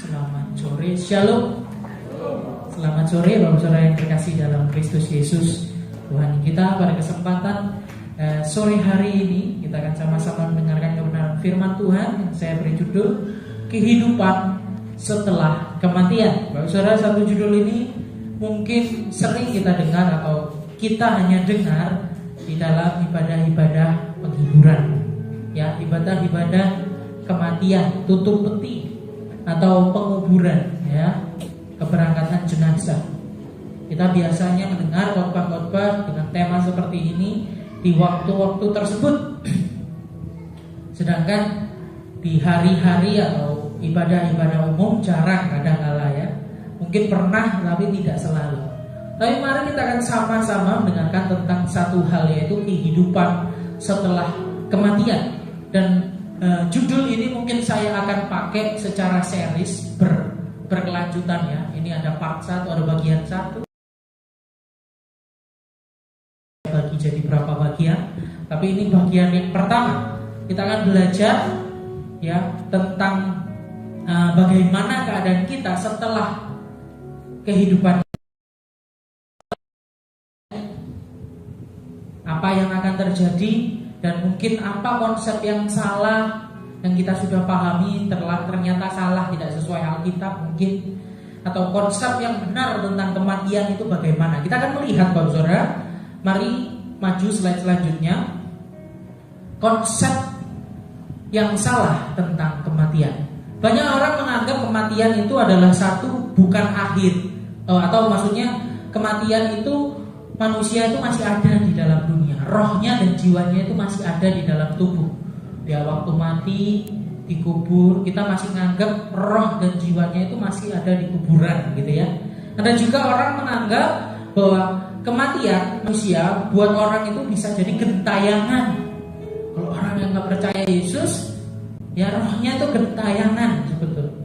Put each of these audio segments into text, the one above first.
Selamat sore, Shalom. Selamat sore Bapak Saudara yang terkasih dalam Kristus Yesus Tuhan kita. Pada kesempatan sore hari ini kita akan sama-sama mendengarkan kebenaran firman Tuhan yang saya beri judul Kehidupan Setelah Kematian. Bapak Saudara, satu judul ini mungkin sering kita dengar atau kita hanya dengar di dalam ibadah-ibadah penghiburan, ya, ibadah-ibadah kematian, tutup peti atau penguburan, ya, keberangkatan jenazah. Kita biasanya mendengar khotbah-khotbah dengan tema seperti ini di waktu-waktu tersebut. Sedangkan di hari-hari atau ibadah-ibadah umum jarang, kadang-kala, ya. Mungkin pernah tapi tidak selalu. Tapi mari kita akan sama-sama mendengarkan tentang satu hal, yaitu kehidupan setelah kematian. Dan judul ini mungkin saya akan pakai secara series berkelanjutan, ya. Ini ada part 1, ada bagian 1. Bagi jadi berapa bagian? Tapi ini bagian yang pertama. Kita akan belajar, ya, tentang bagaimana keadaan kita setelah kehidupan. Apa yang akan terjadi dan mungkin apa konsep yang salah yang kita sudah pahami ternyata salah, tidak sesuai Alkitab mungkin, atau konsep yang benar tentang kematian itu bagaimana. Kita akan melihat, Bapak Saudara. Mari maju slide selanjutnya. Konsep yang salah tentang kematian. Banyak orang menganggap kematian itu adalah satu, bukan akhir, atau maksudnya kematian itu manusia itu masih ada di dalam dunia, rohnya dan jiwanya itu masih ada di dalam tubuh. Dia waktu mati dikubur, kita masih menganggap roh dan jiwanya itu masih ada di kuburan, gitu ya. Ada juga orang menganggap bahwa kematian manusia buat orang itu bisa jadi gentayangan. Kalau orang yang nggak percaya Yesus, ya rohnya itu gentayangan sebetulnya.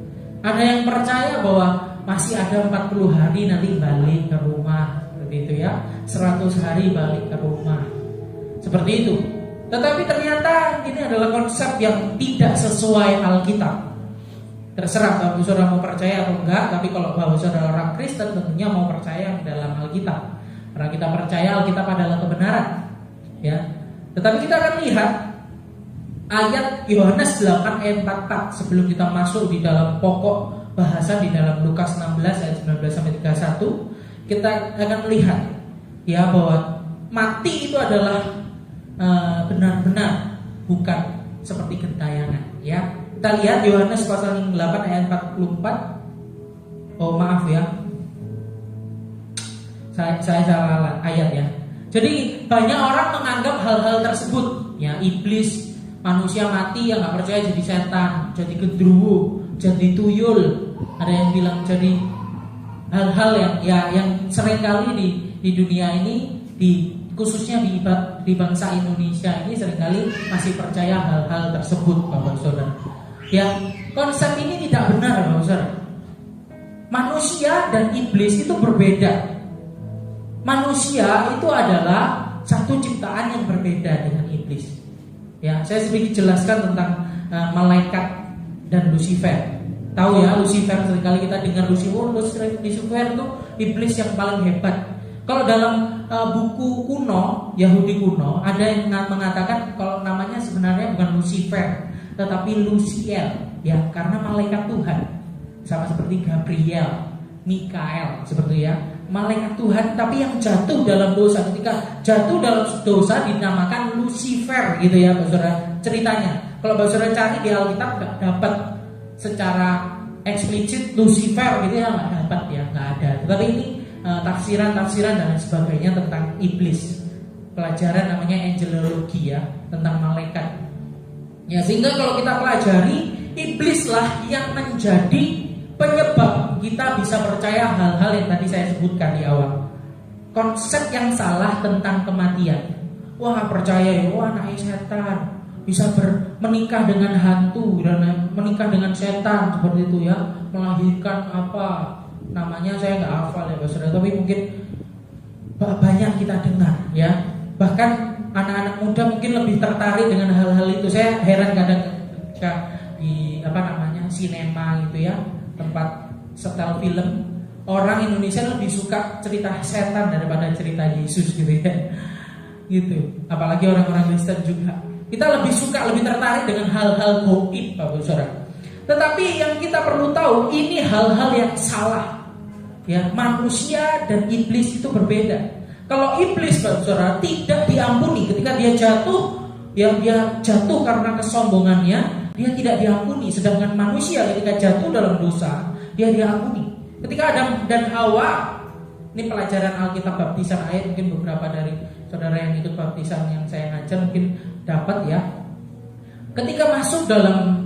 Ada yang percaya bahwa masih ada 40 hari nanti balik ke rumah, seperti itu, ya. 100 hari balik ke rumah, seperti itu. Tetapi ternyata ini adalah konsep yang tidak sesuai Alkitab. Terserah Bapak Saudara mau percaya atau enggak. Tapi kalau Bapak Saudara orang Kristen, tentunya mau percaya yang dalam Alkitab, karena kita percaya Alkitab adalah kebenaran, ya. Tetapi kita akan lihat ayat Yohanes 8 ayat 44 sebelum kita masuk di dalam pokok bahasan di dalam Lukas 16 ayat 19 sampai 31. Kita akan melihat, ya, bahwa mati itu adalah benar-benar bukan seperti gentayangan, ya. Kita lihat Yohanes pasal 8 ayat 44. Oh, maaf, ya, saya salah ayat, ya. Jadi banyak orang menganggap hal-hal tersebut, ya, iblis, manusia mati yang nggak percaya jadi setan, jadi gendruwo, jadi tuyul. Ada yang bilang jadi hal-hal yang seringkali di dunia ini, khususnya di bangsa Indonesia ini seringkali masih percaya hal-hal tersebut, Bapak Saudara. Ya, konsep ini tidak benar, Bapak Saudara. Manusia dan iblis itu berbeda. Manusia itu adalah satu ciptaan yang berbeda dengan iblis. Ya, saya sedikit jelaskan tentang malaikat dan Lucifer. Tahu, ya, Lucifer, seringkali kita dengar Lucifer itu iblis yang paling hebat. Kalau dalam buku kuno, Yahudi kuno, ada yang mengatakan kalau namanya sebenarnya bukan Lucifer, tetapi Luciel, ya, karena malaikat Tuhan. Sama seperti Gabriel, Mikael, seperti, ya, malaikat Tuhan, tapi yang jatuh dalam dosa. Ketika jatuh dalam dosa dinamakan Lucifer, gitu, ya, Bapak Saudara, ceritanya. Kalau Bapak Saudara cari di Alkitab nggak dapat secara eksplisit Lucifer, gitu, ya, nggak dapat, ya, nggak ada. Tetapi ini tafsiran-tafsiran dan sebagainya tentang iblis. Pelajaran namanya angelologi, ya, tentang malaikat. Ya, sehingga kalau kita pelajari, iblislah yang menjadi penyebab kita bisa percaya hal-hal yang tadi saya sebutkan di awal. Konsep yang salah tentang kematian. Wah, percaya, ya, wah, anaknya setan, bisa menikah dengan hantu dan menikah dengan setan, seperti itu, ya, melahirkan apa namanya, saya nggak hafal, ya, Bapak Saudara, tapi mungkin banyak kita dengar, ya. Bahkan anak-anak muda mungkin lebih tertarik dengan hal-hal itu. Saya heran kadang di sinema gitu, ya, tempat setel film, orang Indonesia lebih suka cerita setan daripada cerita Yesus gitu ya. Gitu. Apalagi orang-orang Kristen juga. Kita lebih suka, lebih tertarik dengan hal-hal gaib, Bapak Saudara. Tetapi yang kita perlu tahu, ini hal-hal yang salah. Ya, manusia dan iblis itu berbeda. Kalau iblis, Bapak Saudara, tidak diampuni ketika dia jatuh, yang dia jatuh karena kesombongannya, dia tidak diampuni. Sedangkan manusia ketika jatuh dalam dosa, dia diampuni. Ketika Adam dan Hawa, ini pelajaran Alkitab baptisan ayat, mungkin beberapa dari saudara yang ikut baptisan yang saya ngajar mungkin dapat ya. Ketika masuk dalam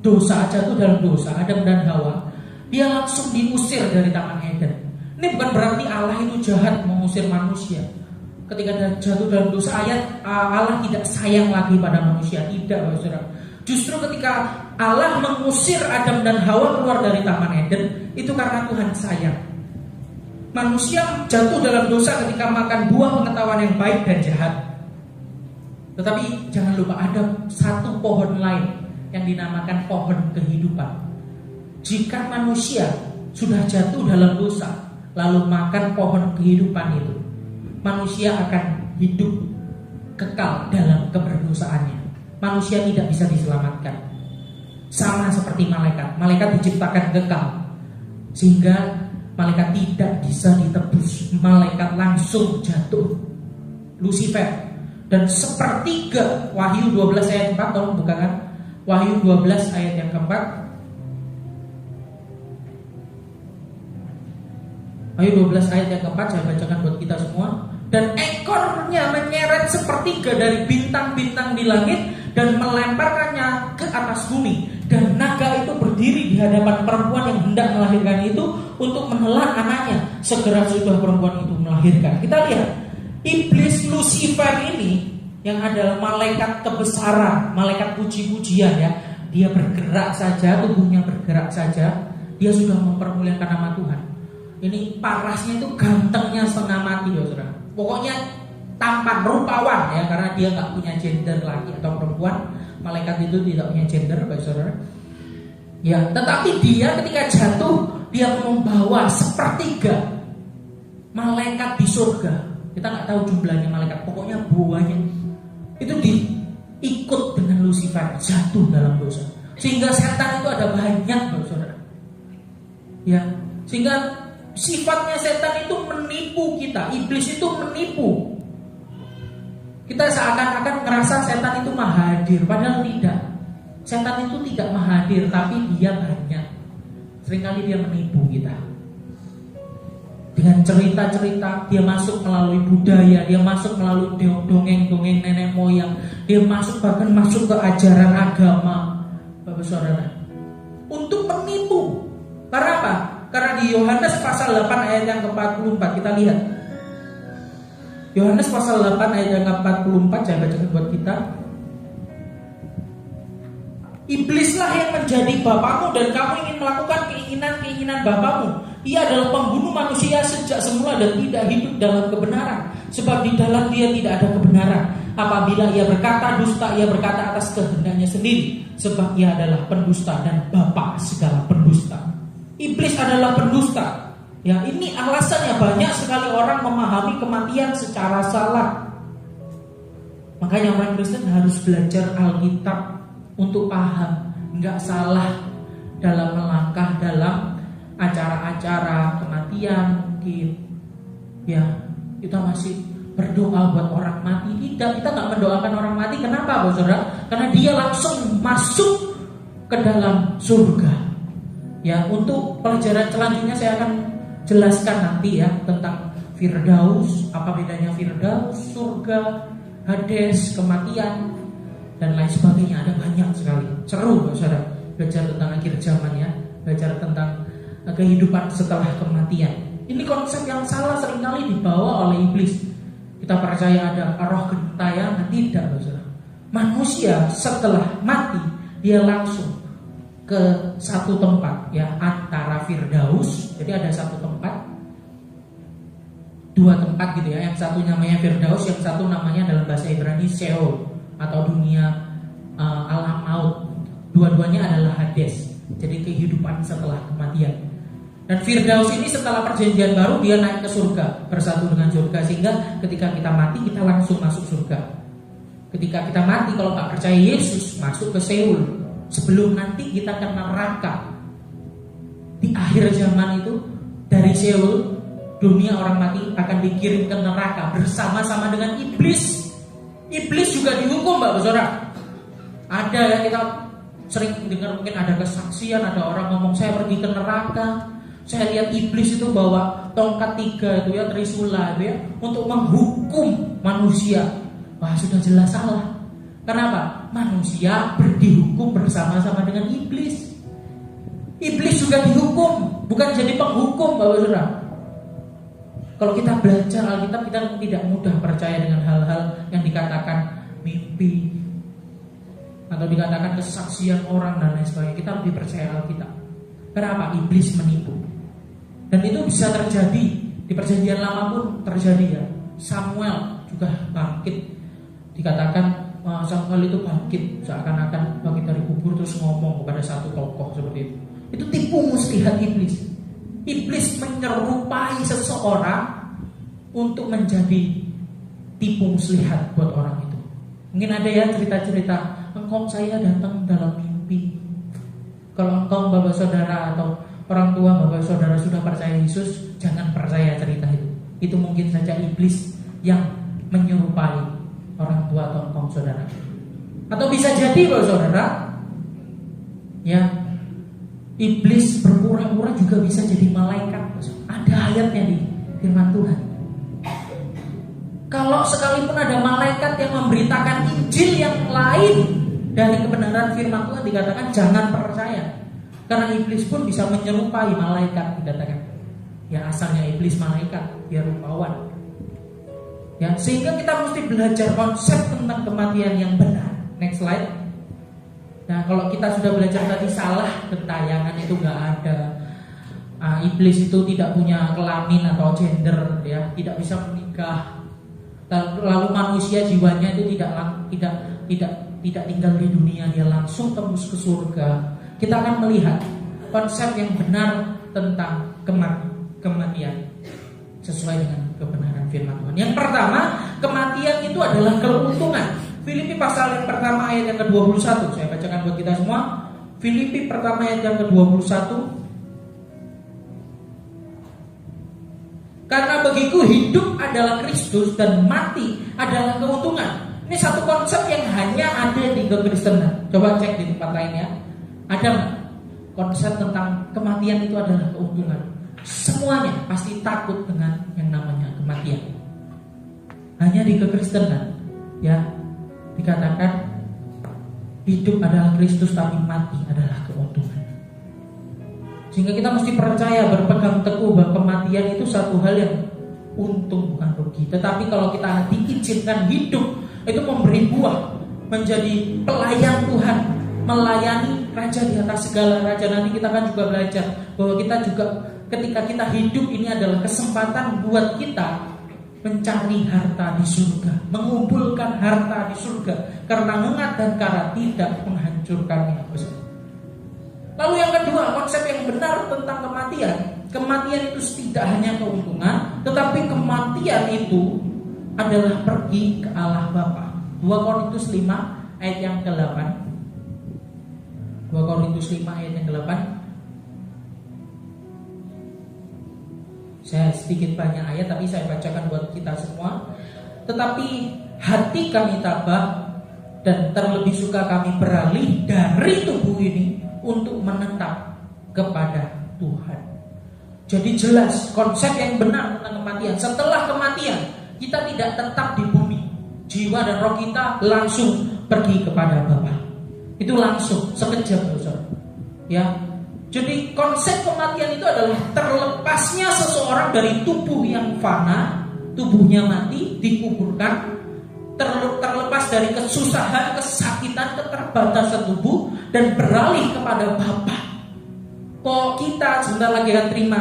dosa, jatuh dalam dosa, Adam dan Hawa, dia langsung diusir dari Taman Eden. Ini bukan berarti Allah itu jahat mengusir manusia. Ketika dia jatuh dalam dosa, Allah tidak sayang lagi pada manusia. Tidak, saudara. Justru ketika Allah mengusir Adam dan Hawa keluar dari Taman Eden, itu karena Tuhan sayang. Manusia jatuh dalam dosa ketika makan buah pengetahuan yang baik dan jahat. Tetapi jangan lupa ada satu pohon lain yang dinamakan pohon kehidupan. Jika manusia sudah jatuh dalam dosa, lalu makan pohon kehidupan itu, manusia akan hidup kekal dalam keberdosaannya. Manusia tidak bisa diselamatkan. Sama seperti malaikat. Malaikat diciptakan kekal, sehingga malaikat tidak bisa ditebus. Malaikat langsung jatuh. Lucifer. Dan sepertiga, Wahyu 12 ayat 4, tolong bukakan Wahyu 12 ayat yang keempat. Wahyu 12 ayat yang keempat, saya bacakan buat kita semua. Dan ekornya menyeret sepertiga dari bintang-bintang di langit dan melemparkannya ke atas bumi. Dan naga itu berdiri di hadapan perempuan yang hendak melahirkan itu untuk menelan anaknya. Segera sudah perempuan itu melahirkan. Kita lihat, iblis Lucifer ini yang adalah malaikat kebesaran, malaikat puji-pujian ya. Dia bergerak saja, tubuhnya bergerak saja, dia sudah mempermuliakan nama Tuhan. Ini parasnya itu gantengnya setengah mati ya saudara. Pokoknya tampan, rupawan ya, karena dia nggak punya gender laki atau perempuan. Malaikat itu tidak punya gender, baik saudara. Ya, tetapi dia ketika jatuh, dia membawa sepertiga malaikat di surga. Kita nggak tahu jumlahnya malaikat, pokoknya buahnya itu diikut dengan Lucifer jatuh dalam dosa. Sehingga setan itu ada banyak, baik saudara. Ya, sehingga sifatnya setan itu menipu kita. Iblis itu menipu. Kita seakan-akan ngerasa setan itu maha hadir, padahal tidak. Setan itu tidak maha hadir, tapi dia banyak. Seringkali dia menipu kita. Dengan cerita-cerita, dia masuk melalui budaya, dia masuk melalui dongeng-dongeng nenek moyang, dia bahkan masuk ke ajaran agama, Bapak Saudara, untuk menipu. Karena apa? Karena di Yohanes pasal 8 ayat yang ke-44 kita lihat. Yohanes pasal 8 ayat yang ke-44, saya bacakan buat kita. Iblislah yang menjadi bapamu dan kamu ingin melakukan keinginan-keinginan bapamu. Ia adalah pembunuh manusia sejak semula dan tidak hidup dalam kebenaran, sebab di dalam dia tidak ada kebenaran. Apabila ia berkata dusta, ia berkata atas kehendaknya sendiri, sebab ia adalah pendusta dan bapa segala pendusta. Iblis adalah pendusta. Ya, ini alasannya banyak sekali orang memahami kematian secara salah. Makanya orang Kristen harus belajar Alkitab untuk paham, nggak salah dalam melangkah dalam acara-acara kematian mungkin. Ya, kita masih berdoa buat orang mati. Tidak, kita nggak mendoakan orang mati. Kenapa, Saudara? Karena dia langsung masuk ke dalam surga. Ya, untuk pelajaran selanjutnya saya akan jelaskan nanti ya tentang Firdaus, apa bedanya Firdaus, surga, Hades, kematian dan lain sebagainya. Ada banyak sekali. Seru, saudara, belajar tentang akhir zaman ya, belajar tentang kehidupan setelah kematian. Ini konsep yang salah seringkali dibawa oleh iblis. Kita percaya ada roh gentayangan, tidak, saudara. Manusia setelah mati dia langsung ke satu tempat ya, antara Firdaus. Jadi ada satu tempat, dua tempat gitu ya. Yang satu namanya Firdaus, yang satu namanya dalam bahasa Ibrani Sheol atau dunia alam maut. Dua-duanya adalah Hades. Jadi kehidupan setelah kematian. Dan Firdaus ini setelah perjanjian baru dia naik ke surga, bersatu dengan surga, sehingga ketika kita mati kita langsung masuk surga. Ketika kita mati kalau nggak percaya Yesus masuk ke Seoul, sebelum nanti kita ke neraka. Di akhir zaman itu dari Seoul dunia orang mati akan dikirim ke neraka bersama-sama dengan iblis. Iblis juga dihukum, Mbak Saudara. Ada yang kita sering dengar, mungkin ada kesaksian, ada orang ngomong saya pergi ke neraka, saya lihat iblis itu bawa tongkat 3 itu ya, trisula itu ya, untuk menghukum manusia. Wah, sudah jelas salah. Kenapa? Manusia dihukum bersama-sama dengan iblis. Iblis juga dihukum, bukan jadi penghukum, Bapak Saudara. Kalau kita belajar Alkitab, kita tidak mudah percaya dengan hal-hal yang dikatakan mimpi atau dikatakan kesaksian orang dan lain sebagainya. Kita lebih percaya Alkitab. Kenapa? Iblis menipu. Dan itu bisa terjadi di perjanjian lama pun terjadi ya. Samuel juga bangkit. Dikatakan Samuel itu bangkit, seakan-akan bangkit dari kubur terus ngomong kepada satu tokoh seperti itu. Itu tipu muslihat iblis. Iblis menyerupai seseorang untuk menjadi tipu muslihat buat orang itu. Mungkin ada ya cerita-cerita, engkau saya datang dalam mimpi. Kalau engkau Bapak Saudara atau orang tua Bapak Saudara sudah percaya Yesus, jangan percaya cerita itu. Itu mungkin saja iblis yang menyerupai orang tua atau engkau saudara. Atau bisa jadi Bapak Saudara, ya, iblis berpura-pura juga bisa jadi malaikat. Ada ayatnya di firman Tuhan. Kalau sekalipun ada malaikat yang memberitakan Injil yang lain dari kebenaran firman Tuhan, dikatakan jangan percaya. Karena iblis pun bisa menyerupai malaikat, dikatakan. Ya, asalnya iblis malaikat, dia rupawan. Ya, sehingga kita mesti belajar konsep tentang kematian yang benar. Next slide. Nah, kalau kita sudah belajar tadi salah, gentayangan itu nggak ada. Iblis itu tidak punya kelamin atau gender, ya, tidak bisa menikah. Lalu manusia jiwanya itu tidak tinggal di dunia, dia langsung tembus ke surga. Kita akan melihat konsep yang benar tentang kematian sesuai dengan kebenaran firman Tuhan. Yang pertama, kematian itu adalah keuntungan. Filipi pasal yang pertama ayat yang ke-21. Saya bacakan buat kita semua. Filipi pertama ayat yang ke-21. Karena bagiku hidup adalah Kristus dan mati adalah keuntungan. Ini satu konsep yang hanya ada di kekristenan. Coba cek di tempat lainnya. Ada nggak konsep tentang kematian itu adalah keuntungan? Semuanya pasti takut dengan yang namanya kematian. Hanya di kekristenan, ya, dikatakan hidup adalah Kristus tapi mati adalah keuntungan. Sehingga kita mesti percaya, berpegang teguh bahwa kematian itu satu hal yang untung bukan rugi. Tetapi kalau kita diizinkan hidup, itu memberi buah, menjadi pelayan Tuhan, melayani Raja di atas segala raja. Nanti kita kan juga belajar bahwa kita juga ketika kita hidup ini adalah kesempatan buat kita mencari harta di surga, mengumpulkan harta di surga, karena mengat dan kara tidak menghancurkannya. Lalu yang kedua, konsep yang benar tentang kematian. Kematian itu tidak hanya keuntungan, tetapi kematian itu adalah pergi ke Allah Bapa. 2 Korintus 5 ayat yang ke-8. 2 Korintus 5 ayat yang ke-8. Saya sedikit banyak ayat, tapi saya bacakan buat kita semua. Tetapi hati kami tabah dan terlebih suka kami beralih dari tubuh ini untuk menetap kepada Tuhan. Jadi jelas konsep yang benar tentang kematian. Setelah kematian kita tidak tetap di bumi. Jiwa dan roh kita langsung pergi kepada Bapa. Itu langsung sekejap, saudara. Ya. Jadi konsep kematian itu adalah terlepasnya seseorang dari tubuh yang fana, tubuhnya mati, dikuburkan, terlepas dari kesusahan, kesakitan, keterbatasan tubuh, dan beralih kepada Bapa. Kok kita sebentar lagi akan terima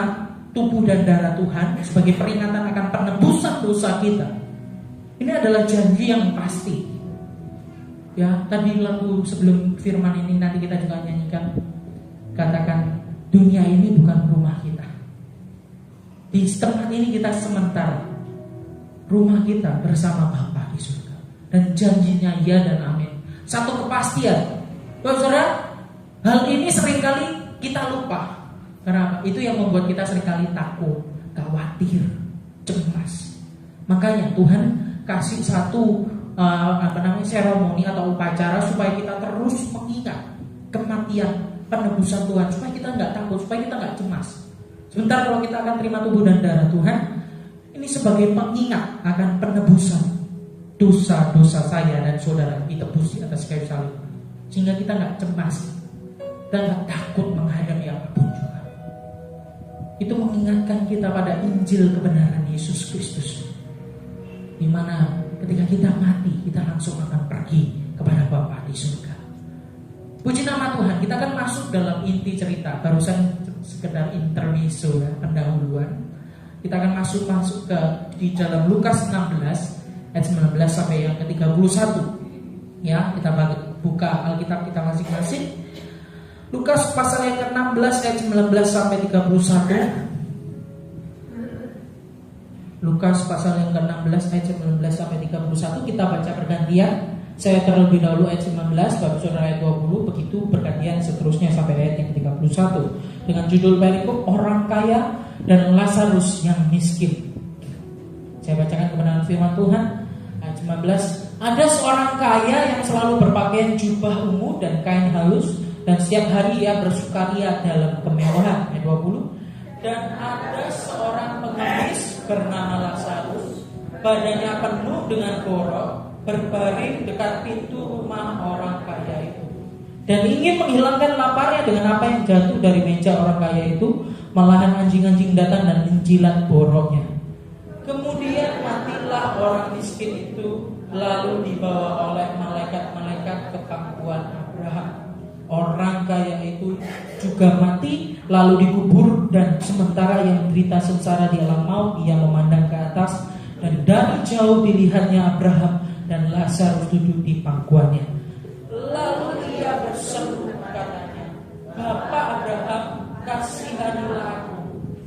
tubuh dan darah Tuhan sebagai peringatan akan penebusan dosa kita. Ini adalah janji yang pasti. Ya, tadi lagu sebelum firman ini nanti kita juga nyanyikan. Kata dunia ini bukan rumah kita. Di tempat ini kita sementara. Rumah kita bersama Bapa di surga. Dan janjinya ya dan amin. Satu kepastian. Saudara, hal ini seringkali kita lupa. Karena itu yang membuat kita seringkali takut, khawatir, cemas. Makanya Tuhan kasih satu seremoni atau upacara supaya kita terus mengingat kematian, penebusan Tuhan, supaya kita nggak takut, supaya kita nggak cemas. Sebentar kalau kita akan terima tubuh dan darah Tuhan, ini sebagai pengingat akan penebusan dosa-dosa saya dan saudara ditebus di atas kayu salib, sehingga kita nggak cemas dan nggak takut menghadapi apapun juga. Itu mengingatkan kita pada Injil kebenaran Yesus Kristus, di mana ketika kita mati, kita langsung akan pergi kepada Bapa di surga. Puji nama Tuhan, kita akan masuk dalam inti cerita. Barusan sekedar intermezzo ya, pendahuluan. Kita akan masuk ke di dalam Lukas 16 ayat 19 sampai yang ke-31. Ya, kita buka Alkitab kita masing-masing. Lukas pasal yang ke-16 ayat 19 sampai 31. Lukas pasal yang ke-16 ayat 19 sampai 31, kita baca bergantian. Saya terlebih dahulu ayat 19, Bapak Saudara ayat 20, begitu bergantian seterusnya sampai ayat yang ke-31 dengan judul perikop orang kaya dan Lazarus yang miskin. Saya bacakan kebenaran firman Tuhan ayat 19. Ada seorang kaya yang selalu berpakaian jubah ungu dan kain halus, dan setiap hari ia bersukaria dalam kemewahan. Ayat 20. Dan ada seorang pengemis bernama Lazarus, badannya penuh dengan borok, berbaring dekat pintu rumah orang kaya itu, dan ingin menghilangkan laparnya dengan apa yang jatuh dari meja orang kaya itu. Malahan anjing-anjing datang dan menjilat boroknya. Kemudian matilah orang miskin itu, lalu dibawa oleh malaikat-malaikat ke pangkuan Abraham. Orang kaya itu juga mati, lalu dikubur, dan sementara yang menderita sengsara di alam maut, ia memandang ke atas, dan dari jauh dilihatnya Abraham dan Lazarus duduk di pangkuannya. Lalu ia berseru katanya, Bapak Abraham, kasihanilah aku,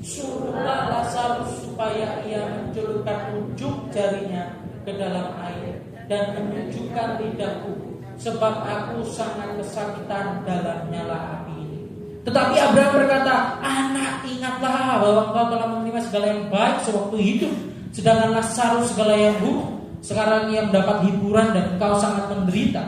suruhlah Lazarus supaya ia mencelupkan ujung jarinya ke dalam air dan menunjukkan lidahku, sebab aku sangat kesakitan dalam nyala api ini. Tetapi Abraham berkata, anak, ingatlah bahwa engkau telah menerima segala yang baik sewaktu hidup, sedangkan Lazarus segala yang buruk. Sekarang ia mendapat hiburan dan engkau sangat menderita.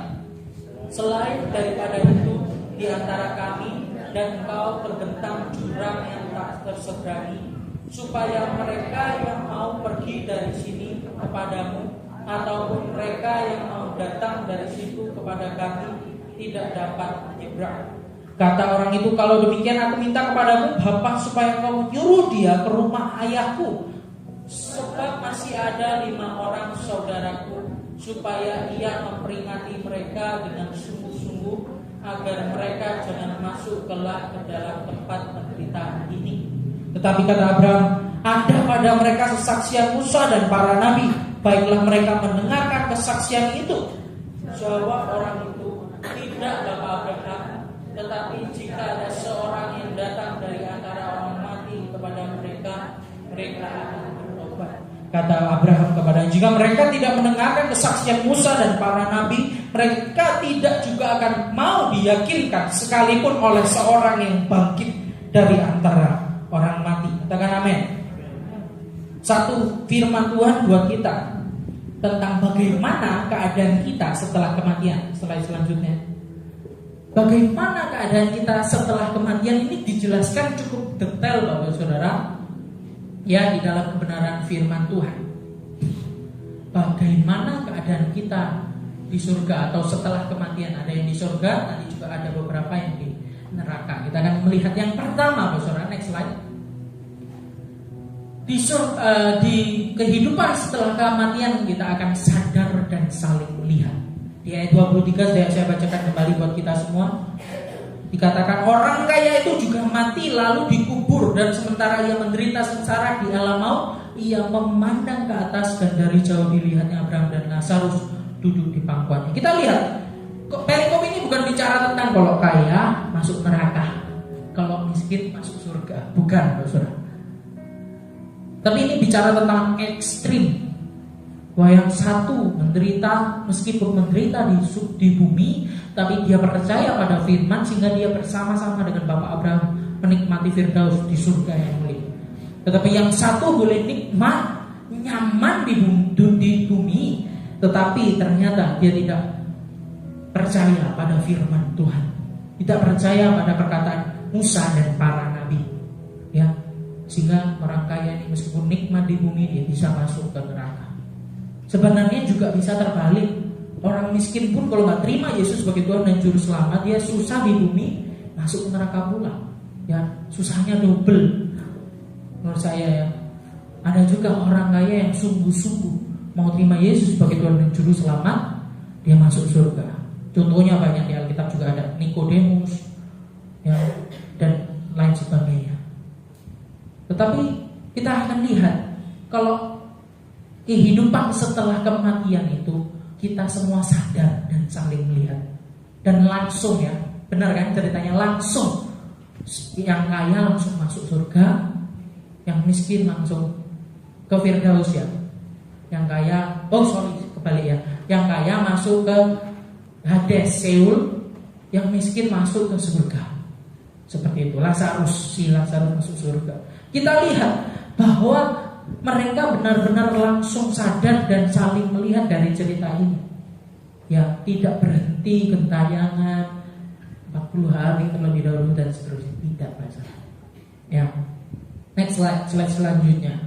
Selain daripada itu, di antara kami dan engkau terbentang jurang yang tak terseberangi, supaya mereka yang mau pergi dari sini kepadamu, ataupun mereka yang mau datang dari situ kepada kami, tidak dapat menyeberang. Kata orang itu, kalau demikian aku minta kepadamu Bapa, supaya kau menyuruh dia ke rumah ayahku, sebab masih ada 5 orang saudaraku, supaya ia memperingati mereka dengan sungguh-sungguh, agar mereka jangan masuk kelak ke dalam tempat penderitaan ini. Tetapi kata Abraham, ada pada mereka kesaksian Musa dan para nabi, baiklah mereka mendengarkan kesaksian itu. Jawab orang itu, tidak Bapak Abraham, tetapi jika ada seorang yang datang dari antara orang mati kepada mereka, mereka akan bertobat. Kata Abraham kepada, jika mereka tidak mendengarkan kesaksian Musa dan para nabi, mereka tidak juga akan mau diyakinkan sekalipun oleh seorang yang bangkit dari antara orang mati. Katakan amin. Satu firman Tuhan buat kita tentang bagaimana keadaan kita setelah kematian. Selanjutnya, bagaimana keadaan kita setelah kematian ini dijelaskan cukup detail Bapak Saudara, ya, di dalam kebenaran firman Tuhan. Bagaimana keadaan kita di surga atau setelah kematian. Ada yang di surga, nanti juga ada beberapa yang di neraka. Kita akan melihat yang pertama, Bapak Saudara, next slide. Di kehidupan setelah kematian kita akan sadar dan saling melihat. Di ayat 23 saya bacakan kembali buat kita semua. Dikatakan orang kaya itu juga mati lalu dikubur, dan sementara ia menderita sengsara di alam maut, ia memandang ke atas dan dari jauh dilihatnya Abraham dan Lazarus duduk di pangkuannya. Kita lihat, perikop ini bukan bicara tentang kalau kaya masuk neraka, kalau miskin miskin masuk surga. Bukan, saudara. Tapi ini bicara tentang ekstrim. Bahwa yang satu menderita, meskipun menderita di bumi, tapi dia percaya pada firman sehingga dia bersama-sama dengan Bapak Abraham menikmati Firdaus di surga yang mulia. Tetapi yang satu boleh nikmat, nyaman di bumi, tetapi ternyata dia tidak percaya pada firman Tuhan, tidak percaya pada perkataan Musa dan para nabi, ya, sehingga orang kaya ini meskipun nikmat di bumi dia bisa masuk ke neraka. Sebenarnya juga bisa terbalik. Orang miskin pun kalau nggak terima Yesus sebagai Tuhan dan Juru Selamat, dia susah di bumi, masuk ke neraka pula. Ya, susahnya double. Menurut saya ya, ada juga orang kaya yang sungguh-sungguh mau terima Yesus sebagai Tuhan dan Juru Selamat, dia masuk surga. Contohnya banyak di Alkitab juga ada Nikodemus, ya, dan lain sebagainya. Tetapi kita akan lihat kalau kehidupan setelah kematian itu kita semua sadar dan saling melihat dan langsung, ya, benar kan ceritanya, langsung yang kaya langsung masuk surga, yang miskin langsung ke Firdaus, ya. Yang kaya, kebalik ya, yang kaya masuk ke Hades, Seul, yang miskin masuk ke surga. Seperti itu. Lazarus masuk surga. Kita lihat bahwa mereka benar-benar langsung sadar dan saling melihat dari cerita ini. Ya, tidak berhenti gentayangan 40 hari terlebih dahulu dan seterusnya. Tidak, masalah. Ya. Next slide selanjutnya.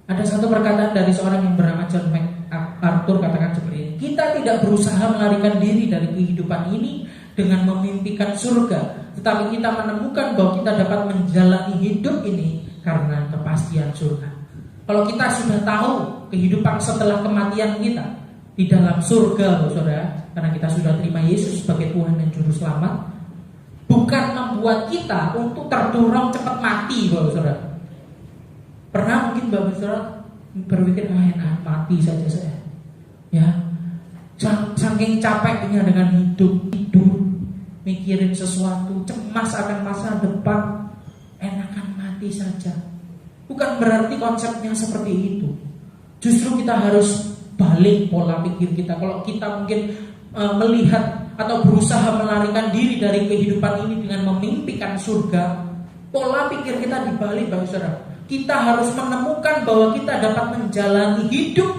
Ada satu perkataan dari seorang yang bernama John MacArthur, katakan seperti ini: kita tidak berusaha melarikan diri dari kehidupan ini dengan memimpikan surga, tetapi kita menemukan bahwa kita dapat menjalani hidup ini karena kepastian surga. Kalau kita sudah tahu kehidupan setelah kematian kita di dalam surga, saudara, karena kita sudah terima Yesus sebagai Tuhan dan Juru Selamat, bukan membuat kita untuk terdorong cepat mati, saudara. Pernah mungkin Bapak saudara berpikir, enak mati saja saya, ya, saking capeknya dengan hidup, tidur, mikirin sesuatu, cemas akan masa depan, enakan mati saja. Bukan berarti konsepnya seperti itu. Justru kita harus balik pola pikir kita. Kalau kita mungkin melihat atau berusaha melarikan diri dari kehidupan ini dengan memimpikan surga, pola pikir kita dibalik, Bapak saudara. Kita harus menemukan bahwa kita dapat menjalani hidup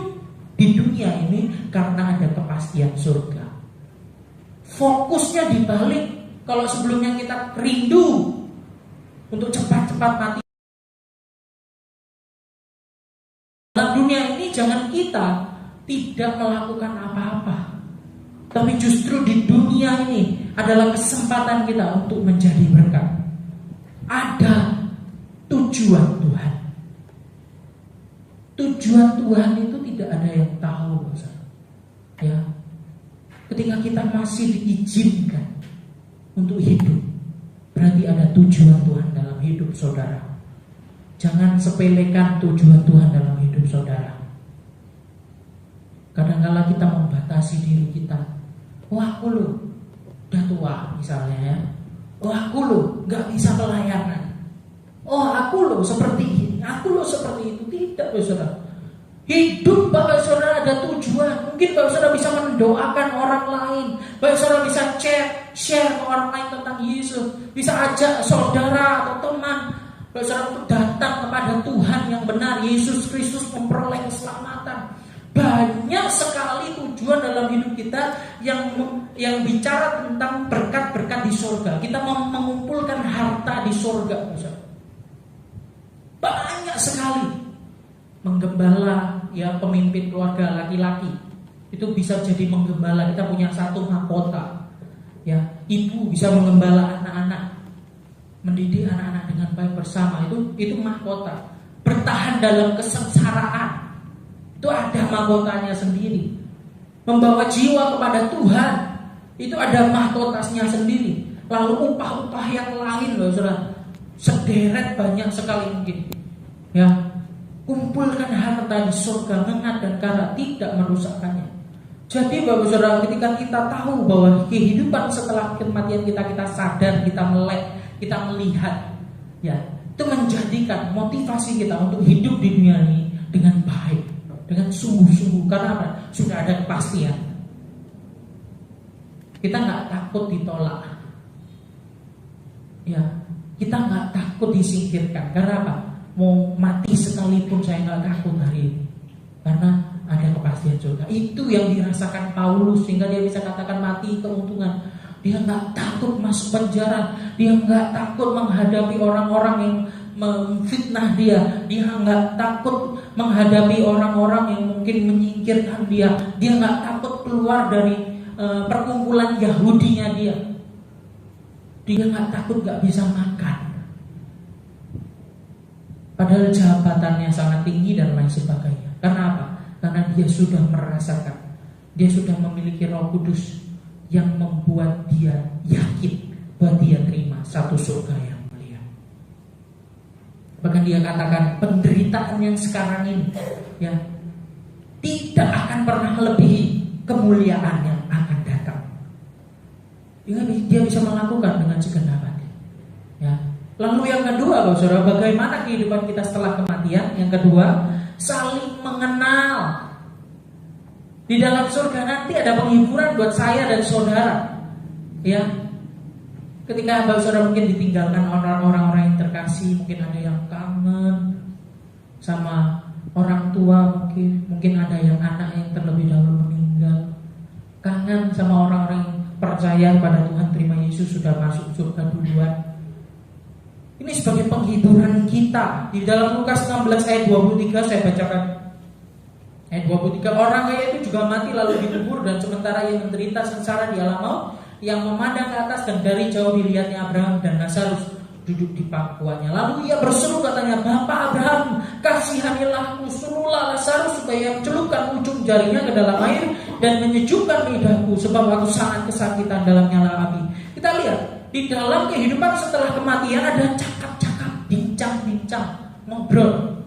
di dunia ini karena ada kepastian surga. Fokusnya dibalik. Kalau sebelumnya kita rindu untuk cepat-cepat mati dalam dunia ini, jangan kita tidak melakukan apa-apa, tapi justru di dunia ini adalah kesempatan kita untuk menjadi berkat. Ada tujuan Tuhan. Tujuan Tuhan itu tidak ada yang tahu, ya. Ketika kita masih diizinkan untuk hidup, berarti ada tujuan Tuhan dalam hidup saudara. Jangan sepelekan tujuan Tuhan dalam hidup saudara. Kadang-kala kita membatasi diri kita. Aku loh udah tua misalnya, ya. Aku loh gak bisa pelayanan. Aku loh seperti ini, aku loh seperti itu. Tidak, saudara. Hidup Bapak saudara ada tujuan. Mungkin Bapak saudara bisa mendoakan orang lain. Bapak saudara bisa share ke orang lain tentang Yesus. Bisa ajak saudara atau teman Bapak saudara untuk datang kepada Tuhan yang benar, Yesus Kristus, memperoleh keselamatan. Banyak sekali tujuan dalam hidup kita yang bicara tentang berkat-berkat di surga. Kita mengumpulkan harta di surga, saudara. Banyak sekali. Menggembala, ya, pemimpin keluarga laki-laki itu bisa jadi menggembala. Kita punya satu mahkota, ya. Ibu bisa menggembala anak-anak, mendidik anak-anak dengan baik bersama. Itu mahkota. Bertahan dalam kesengsaraan, itu ada mahkotanya sendiri. Membawa jiwa kepada Tuhan, itu ada mahkotanya sendiri. Lalu upah-upah yang lain, loh, saudara, sederet banyak sekali mungkin, ya. Kumpulkan harta di surga, mengat dan kara tidak merusakkannya. Jadi Bapak saudara, ketika kita tahu bahwa kehidupan setelah kematian kita sadar, kita melek kita melihat, ya, itu menjadikan motivasi kita untuk hidup di dunia ini dengan baik, dengan sungguh-sungguh. Karena apa? Sudah ada kepastian. Kita nggak takut ditolak, ya, kita nggak takut disingkirkan. Karena apa? Mau mati sekalipun saya nggak takut hari ini, karena ada kepastian surga. Itu yang dirasakan Paulus, sehingga dia bisa katakan mati keuntungan. Dia nggak takut masuk penjara, dia nggak takut menghadapi orang-orang yang memfitnah dia, dia nggak takut menghadapi orang-orang yang mungkin menyingkirkan dia, dia nggak takut keluar dari perkumpulan Yahudinya dia nggak takut nggak bisa makan, padahal jabatannya sangat tinggi dan lain sebagainya. Karena apa? Karena dia sudah merasakan, dia sudah memiliki Roh Kudus yang membuat dia yakin bahwa dia terima satu surga yang mulia. Bahkan dia katakan penderitaan yang sekarang ini, ya, tidak akan pernah melebihi kemuliaan yang akan datang. Dia bisa melakukan dengan segenap hati. Ya. Lalu yang kedua, Bapak Saudara, bagaimana kehidupan kita setelah kematian? Yang kedua, saling mengenal. Di dalam surga nanti ada penghiburan buat saya dan saudara. Ya. Ketika Bapak Saudara mungkin ditinggalkan orang-orang yang terkasih, mungkin ada yang kangen sama orang tua, mungkin ada yang anak yang terlebih dahulu meninggal, kangen sama orang-orang yang percaya pada Tuhan, terima Yesus, sudah masuk surga duluan. Ini sebagai penghiburan kita. Di dalam Lukas 16 ayat 23 saya bacakan. Ayat 23, orang kaya itu juga mati lalu dikubur, dan sementara ia menderita sengsara di alam maut, yang memandang ke atas dan dari jauh dilihatnya Abraham dan Lazarus duduk di pangkuannya. Lalu ia berseru, katanya, Bapak Abraham, kasihanilah aku, suruhlah Lazarus supaya celupkan ujung jarinya ke dalam air dan menyejukkan lidahku, sebab aku sangat kesakitan dalam nyala api. Kita lihat di dalam kehidupan setelah kematian ada cakap-cakap, bincang-bincang, ngobrol.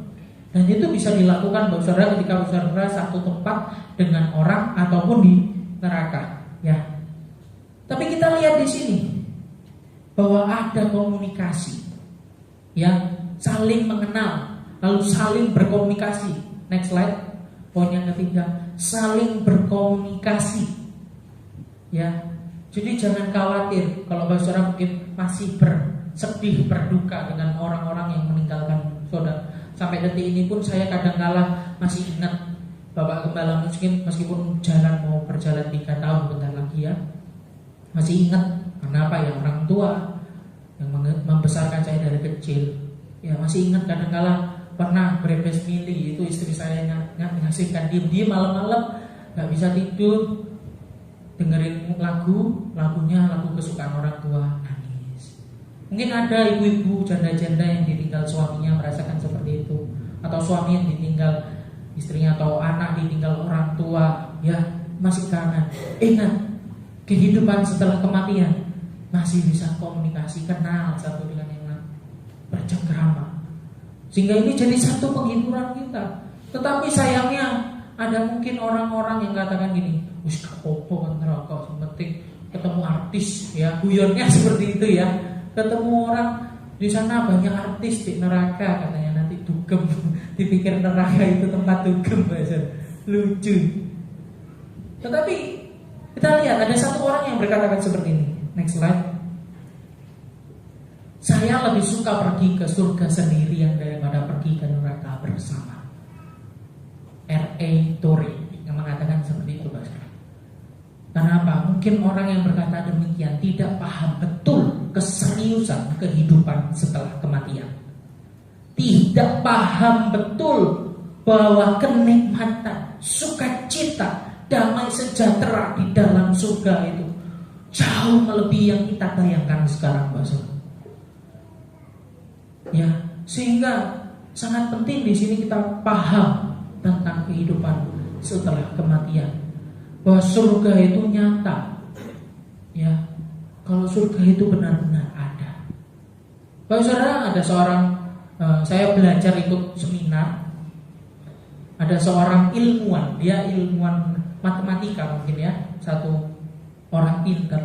Dan itu bisa dilakukan, Bapak Saudara, ketika Saudara satu tempat dengan orang ataupun di neraka, ya. Tapi kita lihat di sini bahwa ada komunikasi, ya, saling mengenal, lalu saling berkomunikasi. Next slide. Poin yang ketiga, saling berkomunikasi, ya. Jadi jangan khawatir kalau Saudara mungkin masih bersedih, berduka dengan orang-orang yang meninggalkan saudara. Sampai detik ini pun saya kadang-kala masih ingat Bapak Gembala, meskipun mau berjalan 3 tahun bentar lagi, ya, masih ingat. Kenapa? Ya, orang tua yang membesarkan saya dari kecil, ya, masih ingat kadang-kala pernah beres mili, itu istri saya ngasihkan diem malam-malam nggak bisa tidur, dengerin lagunya lagu kesukaan orang tua, nangis. Mungkin ada ibu-ibu janda-janda yang ditinggal suaminya merasakan seperti itu, atau suami yang ditinggal istrinya, atau anak ditinggal orang tua, ya, masih kangen. Ingat, kehidupan setelah kematian masih bisa komunikasi, kenal satu dengan yang lain, bercengkrama, sehingga ini jadi satu penghiburan kita. Tetapi sayangnya ada mungkin orang-orang yang katakan gini, wis kapopo kan neraka, penting ketemu artis, ya, guyonnya seperti itu, ya, ketemu orang di sana banyak artis di neraka, katanya nanti dugem. Dipikir neraka itu tempat dugem, lucu. Tetapi kita lihat ada satu orang yang berkatakan seperti ini. Next slide. Saya lebih suka pergi ke surga sendirian daripada pergi ke neraka bersama. R.A. Torrey yang mengatakan seperti itu, Pak. Kenapa? Mungkin orang yang berkata demikian tidak paham betul keseriusan kehidupan setelah kematian. Tidak paham betul bahwa kenikmatan, sukacita, damai sejahtera di dalam surga itu jauh melebihi yang kita bayangkan sekarang, Pak. Ya, sehingga sangat penting di sini kita paham tentang kehidupan setelah kematian, bahwa surga itu nyata, ya. Kalau surga itu benar-benar ada. Bapak Saudara, ada seorang saya belajar ikut seminar, ada seorang ilmuwan, dia ilmuwan matematika mungkin, ya, satu orang pinter,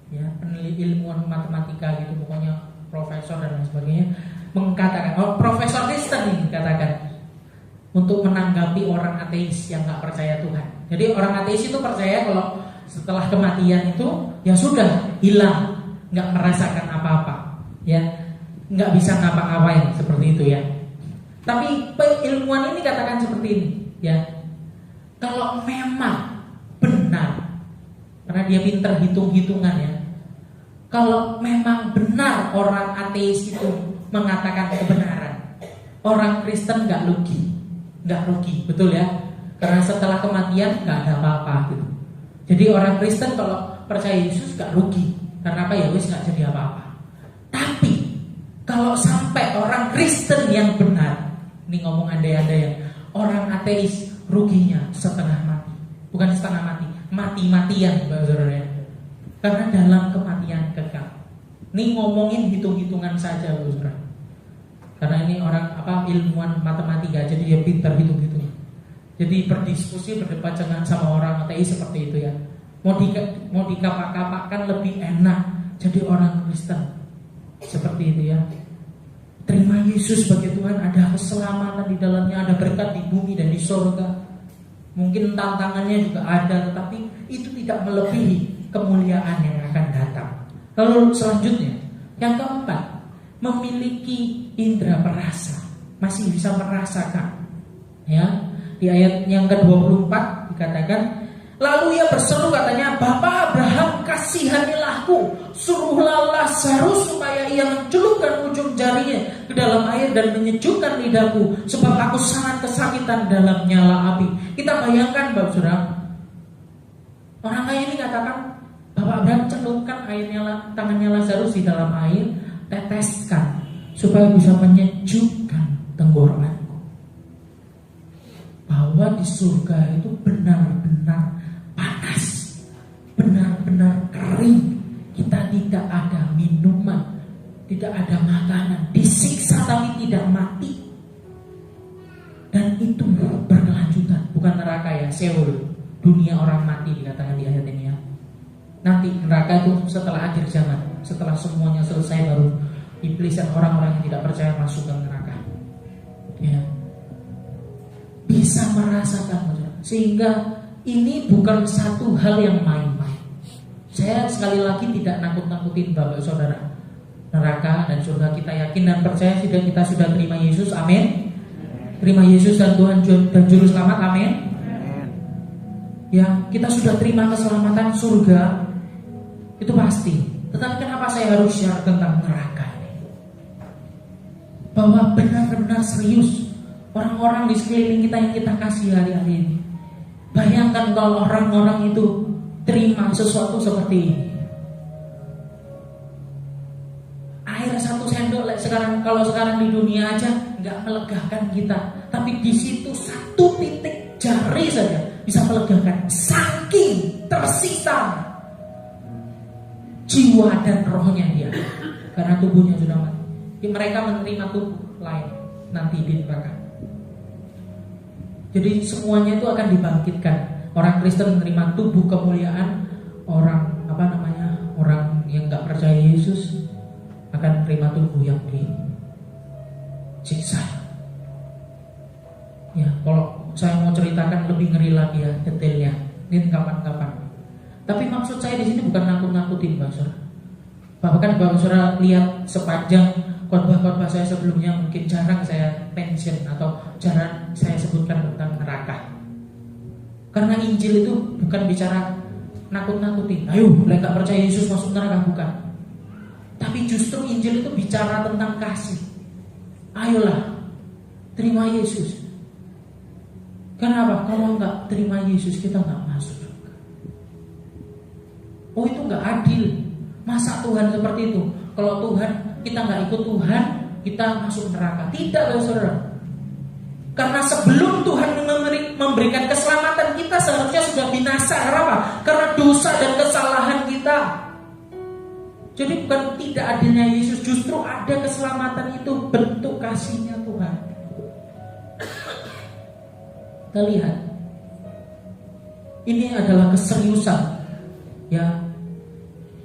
ya, peneliti ilmuwan matematika gitu, pokoknya profesor dan lain sebagainya mengatakan, profesor Kristen ini katakan untuk menanggapi orang ateis yang nggak percaya Tuhan. Jadi orang ateis itu percaya kalau setelah kematian itu ya sudah hilang, nggak merasakan apa-apa, ya nggak bisa ngapa-ngapain seperti itu ya. Tapi ilmuwan ini katakan seperti ini, ya kalau memang benar, karena dia pinter hitung-hitungan ya, kalau memang benar orang ateis itu mengatakan kebenaran, orang Kristen nggak rugi, betul ya? Karena setelah kematian nggak ada apa-apa gitu. Jadi orang Kristen kalau percaya Yesus nggak rugi, karena apa ya? Wis nggak jadi apa-apa. Tapi kalau sampai orang Kristen yang benar, ini ngomong andai-andai ya, orang ateis ruginya setengah mati, bukan setengah mati, mati-matian, saudara. Karena dalam kematian kekal. Ini ngomongin hitung-hitungan saja, saudara. Karena ini orang ilmuwan matematika, jadi dia pintar hitung-hitung. Jadi berdiskusi, berdebat jangan sama orang ateis seperti itu ya. Mau dikapak-kapakkan lebih enak jadi orang Kristen. Seperti itu ya. Terima Yesus sebagai Tuhan, ada keselamatan di dalamnya, ada berkat di bumi dan di surga. Mungkin tantangannya juga ada, tetapi itu tidak melebihi kemuliaan yang akan datang. Lalu selanjutnya, yang keempat, memiliki indera perasa, masih bisa merasakan. Ya, di ayat yang ke-24 dikatakan, lalu ia berseru katanya, Bapa Abraham, kasihanilah-ku, suruhlah Lazarus supaya ia mencelupkan ujung jarinya ke dalam air dan menyejukkan lidahku, sebab aku sangat kesakitan dalam nyala api. Kita bayangkan, Bapak Saudara, orang kaya ini katakan, Bapak Abraham celupkan tangannya Lazarus di dalam air, teteskan supaya bisa menyejukkan tenggorokanku. Bahwa di surga itu benar-benar panas, benar-benar kering. Kita tidak ada minuman, tidak ada makanan, disiksa tapi tidak mati. Dan itu berkelanjutan, bukan neraka ya, Seoul, dunia orang mati dikatakan di ayat ini ya. Nanti neraka itu setelah akhir zaman, setelah semuanya selesai baru iblis dan orang-orang yang tidak percaya masuk ke neraka. Ya. Bisa merasakan, sehingga ini bukan satu hal yang main-main. Saya sekali lagi tidak nakut-nakutin Bapak Saudara. Neraka dan surga kita yakin dan percaya kita sudah terima Yesus, amin. Terima Yesus dan Tuhan dan Juru Selamat, amin. Ya, kita sudah terima keselamatan surga. Itu pasti. Tetapi kenapa saya harus share tentang neraka ini? Bahwa benar-benar serius orang-orang di sekeliling kita yang kita kasih hari-hari ini. Bayangkan kalau orang-orang itu terima sesuatu seperti ini. Air 1 sendok kalau sekarang di dunia aja nggak melegakan kita, tapi di situ 1 titik jari saja bisa melegakan. Saking tersita jiwa dan rohnya dia, karena tubuhnya sudah mati. Mereka menerima tubuh lain nanti di neraka. Jadi semuanya itu akan dibangkitkan. Orang Kristen menerima tubuh kemuliaan, orang orang yang nggak percaya Yesus akan menerima tubuh yang disiksa. Ya, kalau saya mau ceritakan lebih ngeri lagi ya detailnya, ini kapan-kapan. Tapi maksud saya di sini bukan nakut-nakutin, Bapak Saudara. Bahkan Bapak Saudara lihat sepanjang khotbah-khotbah saya sebelumnya, mungkin jarang saya mention atau jarang saya sebutkan tentang neraka. Karena Injil itu bukan bicara nakut-nakutin. Ayo, boleh gak percaya Yesus masuk neraka, bukan. Tapi justru Injil itu bicara tentang kasih. Ayolah, terima Yesus. Kenapa? Kalau gak terima Yesus kita gak masuk. Oh, itu gak adil. Masa Tuhan seperti itu? Kalau Tuhan, kita gak ikut Tuhan, kita masuk neraka. Tidak, saudara. Karena sebelum Tuhan memberikan keselamatan, kita seharusnya sudah binasa. Kenapa? Karena dosa dan kesalahan kita. Jadi bukan tidak adilnya Yesus, justru ada keselamatan itu bentuk kasihnya Tuhan. Kita lihat, ini adalah keseriusan. Ya,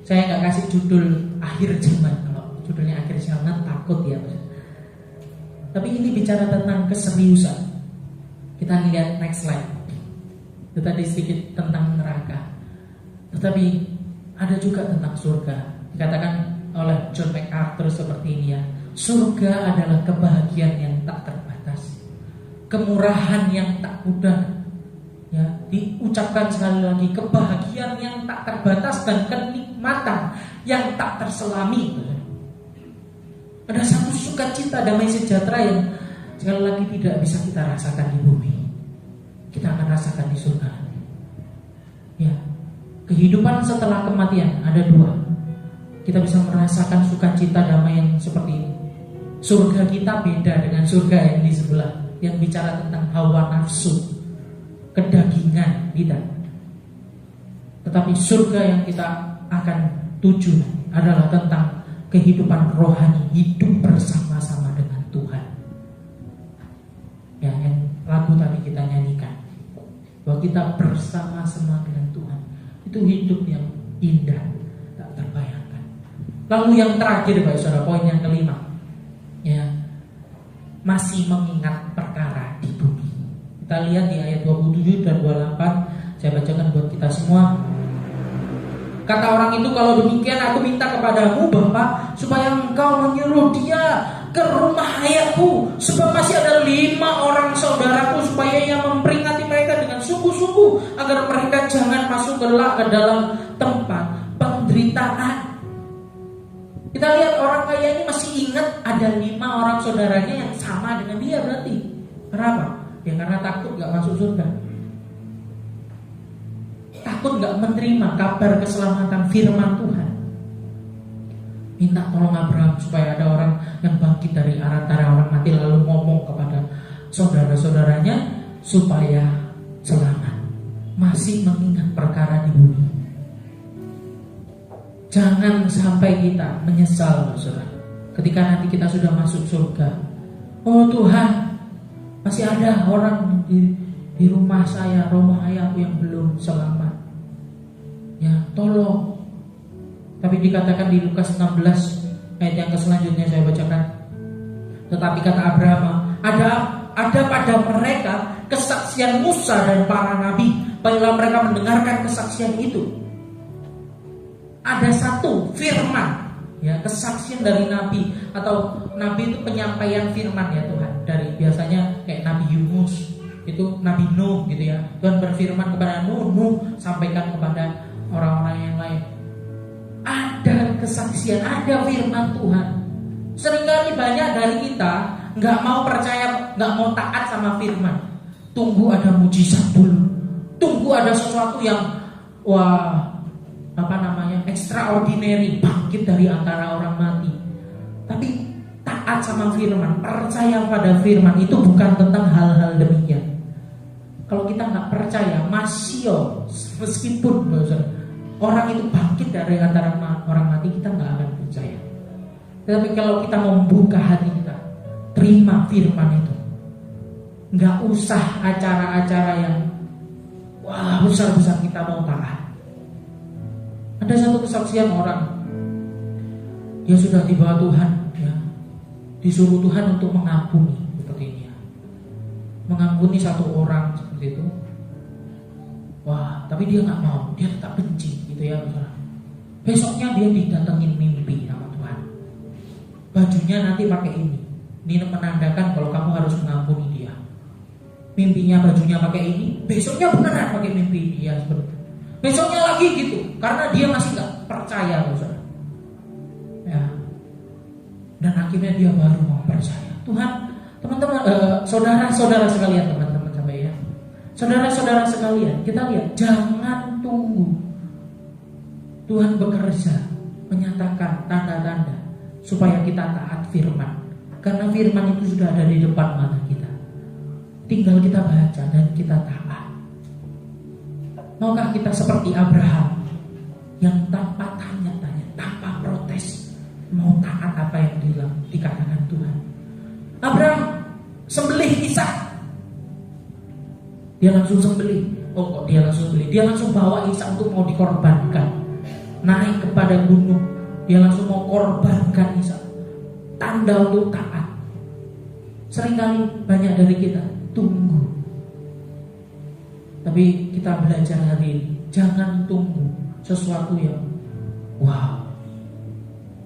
saya nggak kasih judul akhir zaman. Kalau judulnya akhir zaman takut ya. Tapi ini bicara tentang keseriusan. Kita lihat next slide. Itu tadi sedikit tentang neraka. Tetapi ada juga tentang surga. Dikatakan oleh John MacArthur seperti ini ya. Surga adalah kebahagiaan yang tak terbatas, kemurahan yang tak pudar. Ya, diucapkan sekali lagi, kebahagiaan yang tak terbatas dan kenikmatan yang tak terselami. Ada satu sukacita damai sejahtera yang sekali lagi tidak bisa kita rasakan di bumi. Kita akan rasakan di surga. Ya, kehidupan setelah kematian ada dua. Kita bisa merasakan sukacita damai yang seperti ini. Surga kita beda dengan surga yang di sebelah, yang bicara tentang hawa nafsu, kedagingan kita. Tetapi surga yang kita akan tuju adalah tentang kehidupan rohani, hidup bersama-sama dengan Tuhan. Ya, yang lagu tadi kita nyanyikan, bahwa kita bersama-sama dengan Tuhan. Itu hidup yang indah, tak terbayangkan. Lalu yang terakhir, Bapak Saudara, poin yang kelima, ya, masih mengingat perkara di bumi. Kita lihat di ayat 27 dan 28. Saya bacakan buat kita semua. Kata orang itu, kalau demikian aku minta kepadamu Bapa, supaya engkau menyuruh dia ke rumah ayahku, sebab masih ada 5 orang saudaraku, supaya ia memperingati mereka dengan sungguh-sungguh, agar mereka jangan masuk kelak ke dalam tempat penderitaan. Kita lihat orang kaya ini masih ingat ada 5 orang saudaranya yang sama dengan dia berarti. Kenapa? Ya karena takut gak masuk surga. Takut gak menerima kabar keselamatan firman Tuhan. Minta tolong Abraham supaya ada orang yang bangkit dari antara orang mati, lalu ngomong kepada saudara-saudaranya supaya selamat. Masih mengingat perkara di bumi. Jangan sampai kita menyesal, saudara, ketika nanti kita sudah masuk surga. Oh Tuhan, masih ada orang di rumah saya, rumah ayahku yang belum selamat. Ya, tolong. Tapi dikatakan di Lukas 16 ayat yang selanjutnya saya bacakan. Tetapi kata Abraham, ada pada mereka kesaksian Musa dan para nabi. Baiklah mereka mendengarkan kesaksian itu. Ada satu firman, ya, kesaksian dari nabi, atau nabi itu penyampaian firman ya Tuhan. Dari biasanya kayak Nabi Yunus, itu Nabi Nuh gitu ya. Tuhan berfirman kepada Nuh sampaikan kepada orang-orang yang lain. Ada kesaksian, ada firman Tuhan. Seringkali banyak dari kita nggak mau percaya, nggak mau taat sama firman. Tunggu ada mujizat dulu, tunggu ada sesuatu yang extraordinary, bangkit dari antara orang mati. Tapi taat sama firman, percaya pada firman itu bukan tentang hal-hal demikian. Kalau kita nggak percaya, meskipun orang itu bangkit dari antara orang mati, kita nggak akan percaya. Tapi kalau kita membuka hati kita, terima firman itu, nggak usah acara-acara yang besar-besar kita mau taat. Ada satu kesaksian orang, dia sudah di bawah Tuhan, ya, disuruh Tuhan untuk mengampuni seperti ini, ya. Mengampuni satu orang seperti itu. Tapi dia nggak mau, dia tetap benci, gitu ya. Besoknya dia didatengin mimpi sama Tuhan. Bajunya nanti pakai ini menandakan kalau kamu harus mengampuni dia. Mimpinya bajunya pakai ini, besoknya beneran pakai mimpi dia seperti itu. Besoknya lagi gitu, karena dia masih nggak percaya, saudara. Ya. Dan akhirnya dia baru mau percaya. Tuhan, teman-teman, saudara-saudara sekalian, teman-teman sampai ya. Saudara-saudara sekalian, kita lihat, jangan tunggu Tuhan bekerja, menyatakan tanda-tanda supaya kita taat firman. Karena firman itu sudah ada di depan mata kita. Tinggal kita baca dan kita taat. Maukah kita seperti Abraham yang tanpa tanya-tanya, tanpa protes, mau taat apa yang dikatakan Tuhan? Abraham sembelih Ishak. Dia langsung sembelih. Dia langsung sembelih. Dia langsung bawa Ishak untuk mau dikorbankan. Naik kepada gunung, dia langsung mau korbankan Ishak. tanda untuk taat. Seringkali banyak dari kita tunggu. Tapi kita belajar hari ini, jangan tunggu sesuatu yang wow.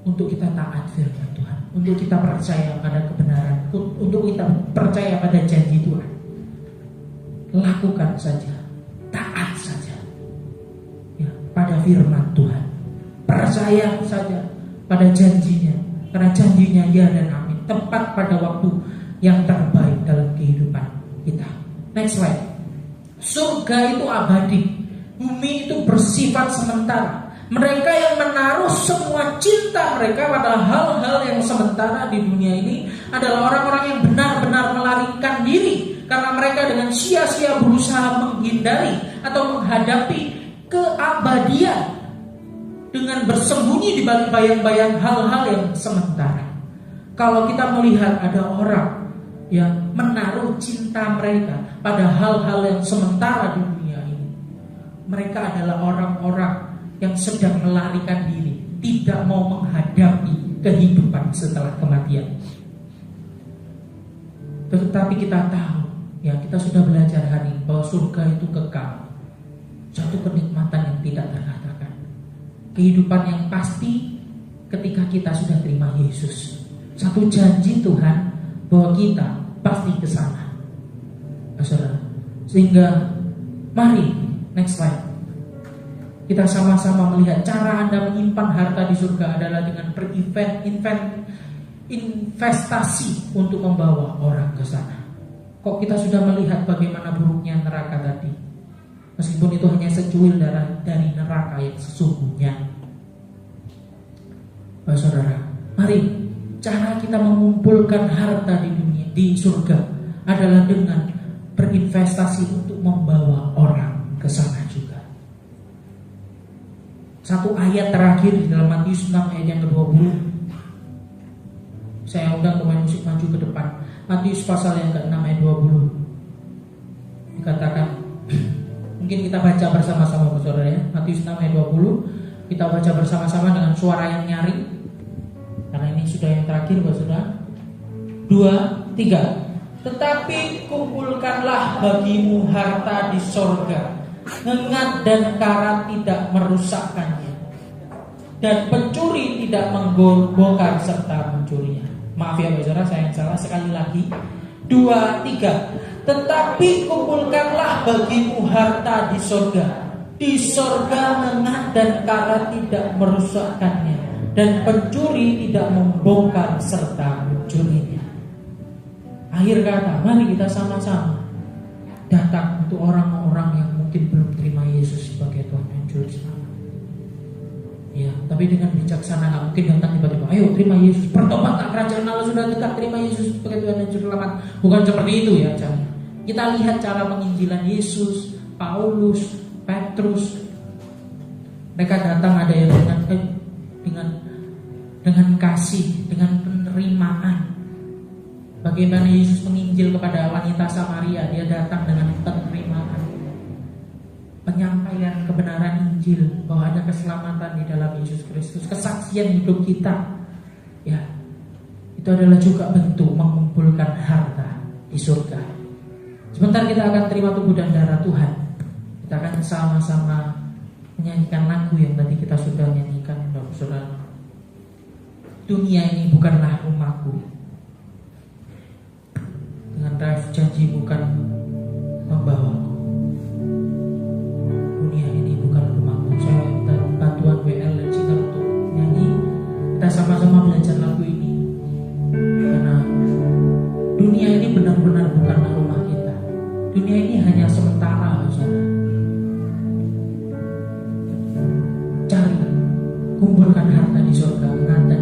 Untuk kita taat firman Tuhan, untuk kita percaya pada kebenaran, untuk kita percaya pada janji Tuhan. Lakukan saja, taat saja ya, pada firman Tuhan. Percaya saja pada janjinya, karena janjinya ya dan amin, tepat pada waktu yang terbaik dalam kehidupan kita. Next slide. Surga itu abadi, bumi itu bersifat sementara. Mereka yang menaruh semua cinta mereka pada hal-hal yang sementara di dunia ini adalah orang-orang yang benar-benar melarikan diri, karena mereka dengan sia-sia berusaha menghindari atau menghadapi keabadian dengan bersembunyi di balik bayang-bayang hal-hal yang sementara. Kalau kita melihat ada orang yang menaruh cinta mereka pada hal-hal yang sementara di dunia ini, mereka adalah orang-orang yang sedang melarikan diri, tidak mau menghadapi kehidupan setelah kematian. Tetapi kita tahu, ya kita sudah belajar hari ini bahwa surga itu kekal, satu kenikmatan yang tidak terkatakan, kehidupan yang pasti ketika kita sudah terima Yesus, satu janji Tuhan bahwa kita pasti ke sana, saudara. Sehingga mari next slide. Kita sama-sama melihat cara Anda menyimpan harta di surga adalah dengan investasi untuk membawa orang ke sana. Kok kita sudah melihat bagaimana buruknya neraka tadi, meskipun itu hanya secuil dari neraka yang sesungguhnya. Saudara, mari cara kita mengumpulkan harta di dunia, di surga adalah dengan berinvestasi untuk membawa orang ke sana juga. Satu ayat terakhir di dalam Matius 6 ayat yang ke-20. Saya undang pemain musik maju ke depan. Matius pasal yang ke-6 ayat 20. Dikatakan, mungkin kita baca bersama-sama saudara ya. Matius 6 ayat 20. Kita baca bersama-sama dengan suara yang nyaring, karena ini sudah yang terakhir saudara. 2, 3. Tetapi kumpulkanlah bagimu harta di sorga, ngengat dan karat tidak merusakkannya, dan pencuri tidak menggobokar serta mencurinya. Maaf ya saudara, saya yang salah. Sekali lagi, 2, 3. Tetapi kumpulkanlah bagimu harta di sorga. Di sorga ngengat dan karat tidak merusakkannya, dan pencuri tidak membongkar serta mencurinya. Akhir kata, mari kita sama-sama datang untuk orang-orang yang mungkin belum terima Yesus sebagai Tuhan dan Juru Selamat. Ya, tapi dengan bijaksana, nggak mungkin datang tiba-tiba, ayo terima Yesus, bertobatlah, kerajaan Allah sudah dekat, terima Yesus sebagai Tuhan dan Juru Selamat. Bukan seperti itu ya caranya. Kita lihat cara penginjilan Yesus, Paulus, Petrus. Mereka datang ada yang dengan kasih, dengan penerimaan. Bagaimana Yesus menginjil kepada wanita Samaria, dia datang dengan penerimaan, penyampaian kebenaran Injil bahwa ada keselamatan di dalam Yesus Kristus, kesaksian hidup kita. Ya, itu adalah juga bentuk mengumpulkan harta di surga. Sebentar kita akan terima tubuh dan darah Tuhan. Kita akan sama-sama menyanyikan lagu yang tadi kita sudah nyanyikan, Bapak Saudara. Dunia ini bukanlah rumahku. Dengan drive janji bukan membawaku. Dunia ini bukan rumahku. Saya minta bantuan WL dan Cina untuk nyanyi. Kita sama-sama belajar lagu ini, karena dunia ini benar-benar bukanlah rumah kita. Dunia ini hanya sementara, saudara. Cari, kumpulkan harta di surga, dan